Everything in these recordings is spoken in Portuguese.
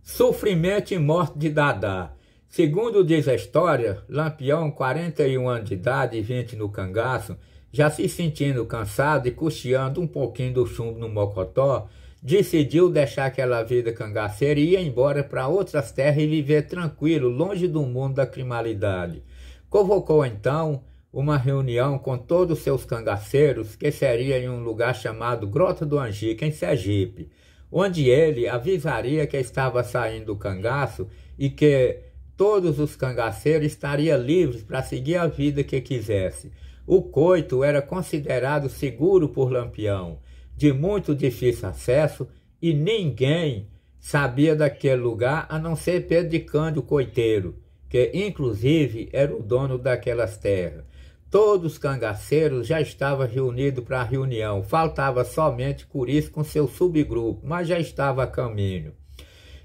Sofrimento e morte de Dadá. Segundo diz a história, Lampião, 41 anos de idade e 20 no cangaço, já se sentindo cansado e costeando um pouquinho do chumbo no mocotó, decidiu deixar aquela vida cangaceira e ir embora para outras terras e viver tranquilo, longe do mundo da criminalidade. Convocou então uma reunião com todos os seus cangaceiros, que seria em um lugar chamado Grota do Angico, em Sergipe, onde ele avisaria que estava saindo do cangaço e que todos os cangaceiros estariam livres para seguir a vida que quisesse. O coito era considerado seguro por Lampião, de muito difícil acesso, e ninguém sabia daquele lugar a não ser Pedro de Cândido, o coiteiro, que inclusive era o dono daquelas terras. Todos os cangaceiros já estavam reunidos para a reunião, faltava somente Curiço com seu subgrupo, mas já estava a caminho.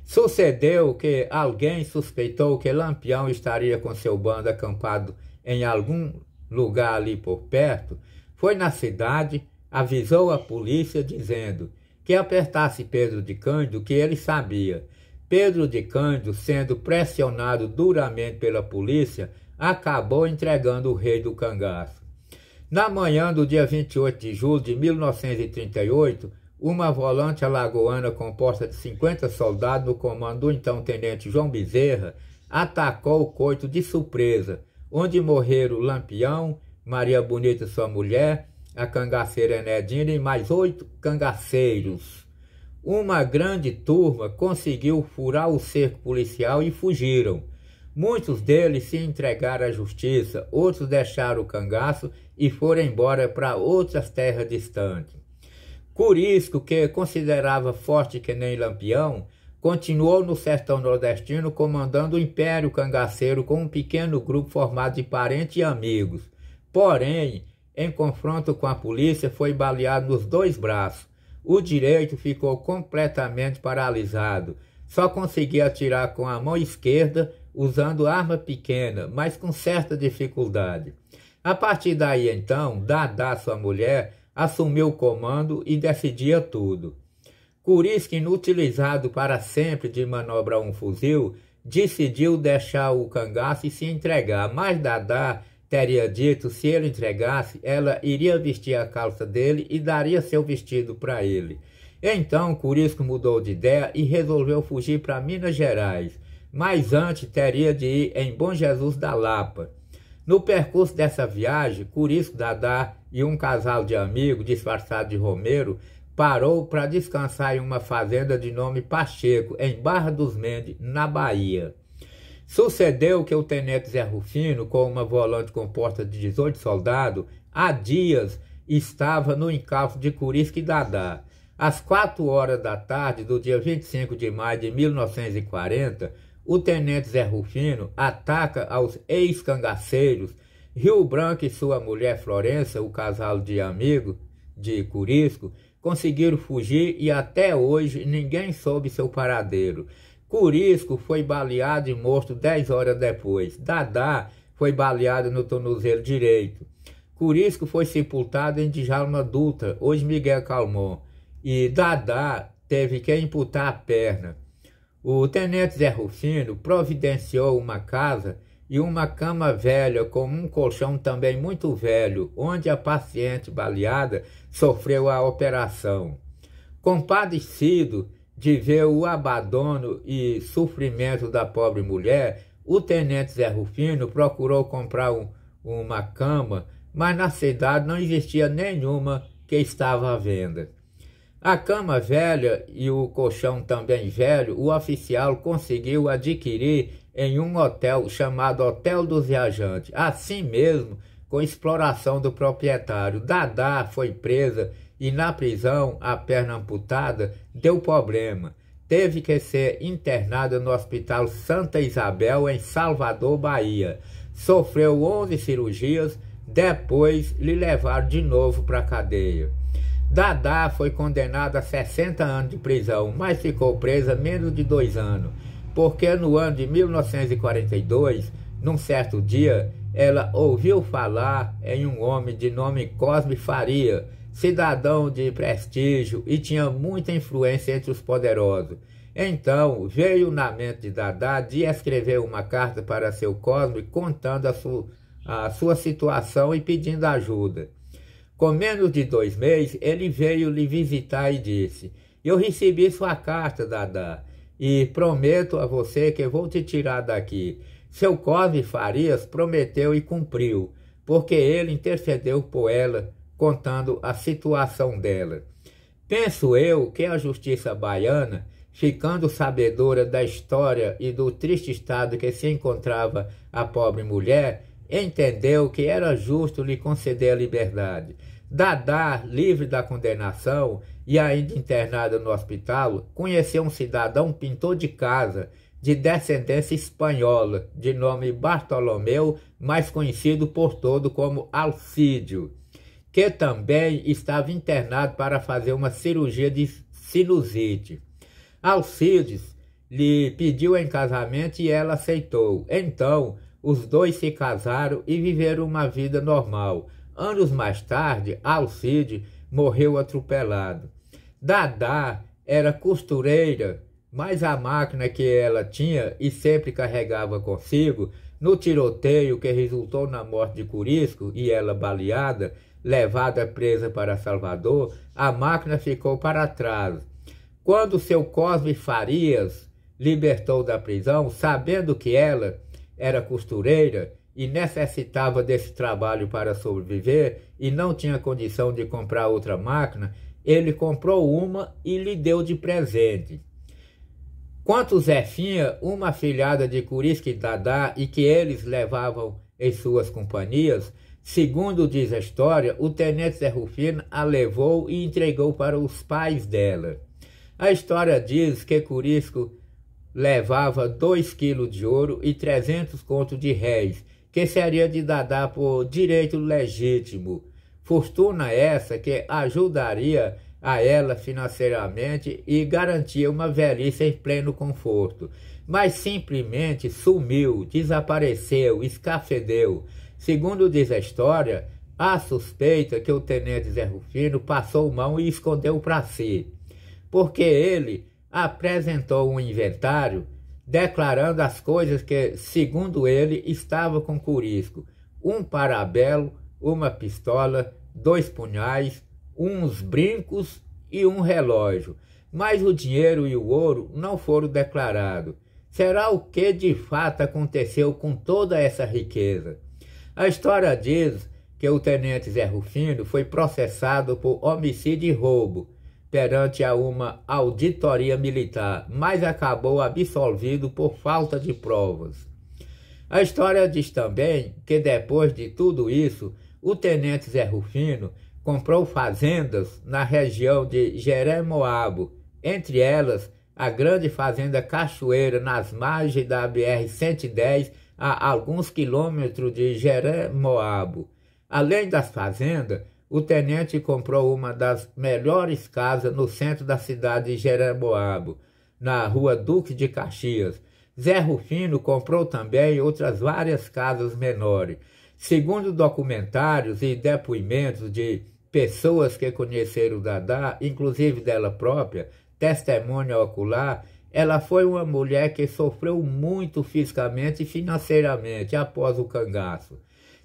Sucedeu que alguém suspeitou que Lampião estaria com seu bando acampado em algum lugar ali por perto, foi na cidade, avisou a polícia dizendo que apertasse Pedro de Cândido, que ele sabia. Pedro de Cândido, sendo pressionado duramente pela polícia, acabou entregando o rei do cangaço. Na manhã do dia 28 de julho de 1938, uma volante alagoana composta de 50 soldados no comando do então tenente João Bezerra atacou o coito de surpresa, onde morreram Lampião, Maria Bonita sua mulher, a cangaceira Enedina e mais 8 cangaceiros. Uma grande turma conseguiu furar o cerco policial e fugiram. Muitos deles se entregaram à justiça, outros deixaram o cangaço e foram embora para outras terras distantes. Curisco, que considerava forte que nem Lampião, continuou no sertão nordestino comandando o Império Cangaceiro com um pequeno grupo formado de parentes e amigos. Porém, em confronto com a polícia, foi baleado nos 2 braços. O direito ficou completamente paralisado. Só conseguia atirar com a mão esquerda, usando arma pequena, mas com certa dificuldade. A partir daí, então, Dadá, sua mulher, assumiu o comando e decidia tudo. Curiço, inutilizado para sempre de manobrar um fuzil, decidiu deixar o cangaço e se entregar, mas Dadá teria dito se ele entregasse, ela iria vestir a calça dele e daria seu vestido para ele. Então Curiço mudou de ideia e resolveu fugir para Minas Gerais, mas antes teria de ir em Bom Jesus da Lapa. No percurso dessa viagem, Curiço, Dadá e um casal de amigos disfarçado de Romeiro parou para descansar em uma fazenda de nome Pacheco, em Barra dos Mendes, na Bahia. Sucedeu que o tenente Zé Rufino, com uma volante composta de 18 soldados, há dias estava no encalço de Curiço e Dadá. Às 4 horas da tarde do dia 25 de maio de 1940, o tenente Zé Rufino ataca aos ex-cangaceiros. Rio Branco e sua mulher Florença, o casal de amigos de Curiço, conseguiram fugir e até hoje ninguém soube seu paradeiro. Curiço foi baleado e morto 10 horas depois. Dadá foi baleado no tornozelo direito. Curiço foi sepultado em Djalma Dutra, hoje Miguel Calmon, e Dadá teve que amputar a perna. O tenente Zé Rufino providenciou uma casa e uma cama velha com um colchão também muito velho, onde a paciente baleada sofreu a operação. Compadecido de ver o abandono e sofrimento da pobre mulher, o tenente Zé Rufino procurou comprar uma cama, mas na cidade não existia nenhuma que estava à venda. A cama velha e o colchão também velho, o oficial conseguiu adquirir em um hotel chamado Hotel dos Viajantes. Assim mesmo, com exploração do proprietário, Dadá foi presa e na prisão, a perna amputada deu problema. Teve que ser internada no Hospital Santa Isabel, em Salvador, Bahia. Sofreu 11 cirurgias, depois lhe levaram de novo para a cadeia. Dadá foi condenada a 60 anos de prisão, mas ficou presa menos de 2 anos, porque no ano de 1942, num certo dia, ela ouviu falar em um homem de nome Cosme Faria, cidadão de prestígio e tinha muita influência entre os poderosos. Então veio na mente de Dadá de escrever uma carta para seu Cosme contando a sua situação e pedindo ajuda. Com menos de 2 meses, ele veio lhe visitar e disse: eu recebi sua carta, Dadá, e prometo a você que vou te tirar daqui. Seu Cosme Farias prometeu e cumpriu, porque ele intercedeu por ela, contando a situação dela. Penso eu que a justiça baiana, ficando sabedora da história e do triste estado que se encontrava a pobre mulher, entendeu que era justo lhe conceder a liberdade. Dadá, livre da condenação e ainda internado no hospital, conheceu um cidadão pintor de casa, de descendência espanhola, de nome Bartolomeu, mais conhecido por todo como Alcídio, que também estava internado para fazer uma cirurgia de sinusite. Alcides lhe pediu em casamento e ela aceitou. Então, os dois se casaram e viveram uma vida normal. Anos mais tarde, Alcide morreu atropelado. Dadá era costureira, mas a máquina que ela tinha e sempre carregava consigo, no tiroteio que resultou na morte de Corisco e ela baleada, levada presa para Salvador, a máquina ficou para trás. Quando seu Cosme Farias libertou da prisão, sabendo que ela era costureira e necessitava desse trabalho para sobreviver e não tinha condição de comprar outra máquina, ele comprou uma e lhe deu de presente. Quanto Zefinha, uma afilhada de Corisco e Dadá, e que eles levavam em suas companhias, segundo diz a história, o tenente Zé Rufino a levou e entregou para os pais dela. A história diz que Corisco levava 2 quilos de ouro e 300 contos de réis, que seria de Dadá por direito legítimo. Fortuna essa que ajudaria a ela financeiramente e garantia uma velhice em pleno conforto. Mas simplesmente sumiu, desapareceu, escafedeu. Segundo diz a história, há suspeita que o tenente Zé Rufino passou mão e escondeu para si, porque ele apresentou um inventário declarando as coisas que, segundo ele, estava com Corisco: um parabelo, uma pistola, 2 punhais, uns brincos e um relógio. Mas o dinheiro e o ouro não foram declarados. Será o que de fato aconteceu com toda essa riqueza? A história diz que o tenente Zé Rufino foi processado por homicídio e roubo perante a uma auditoria militar, mas acabou absolvido por falta de provas. A história diz também que depois de tudo isso, o tenente Zé Rufino comprou fazendas na região de Jeremoabo, entre elas a grande fazenda Cachoeira, nas margens da BR-110, a alguns quilômetros de Jeremoabo. Além das fazendas, o tenente comprou uma das melhores casas no centro da cidade de Jeremoabo, na rua Duque de Caxias. Zé Rufino comprou também outras várias casas menores. Segundo documentários e depoimentos de pessoas que conheceram Dadá, inclusive dela própria, testemunha ocular, ela foi uma mulher que sofreu muito fisicamente e financeiramente após o cangaço.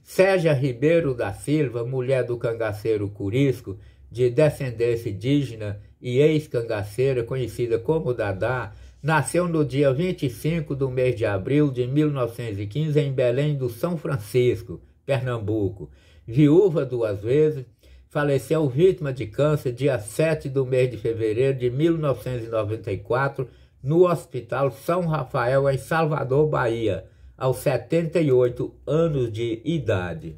Sérgia Ribeiro da Silva, mulher do cangaceiro Corisco, de descendência indígena e ex-cangaceira conhecida como Dadá, nasceu no dia 25 do mês de abril de 1915 em Belém do São Francisco, Pernambuco. Viúva 2 vezes, faleceu vítima de câncer dia 7 do mês de fevereiro de 1994 no Hospital São Rafael, em Salvador, Bahia, aos 78 anos de idade.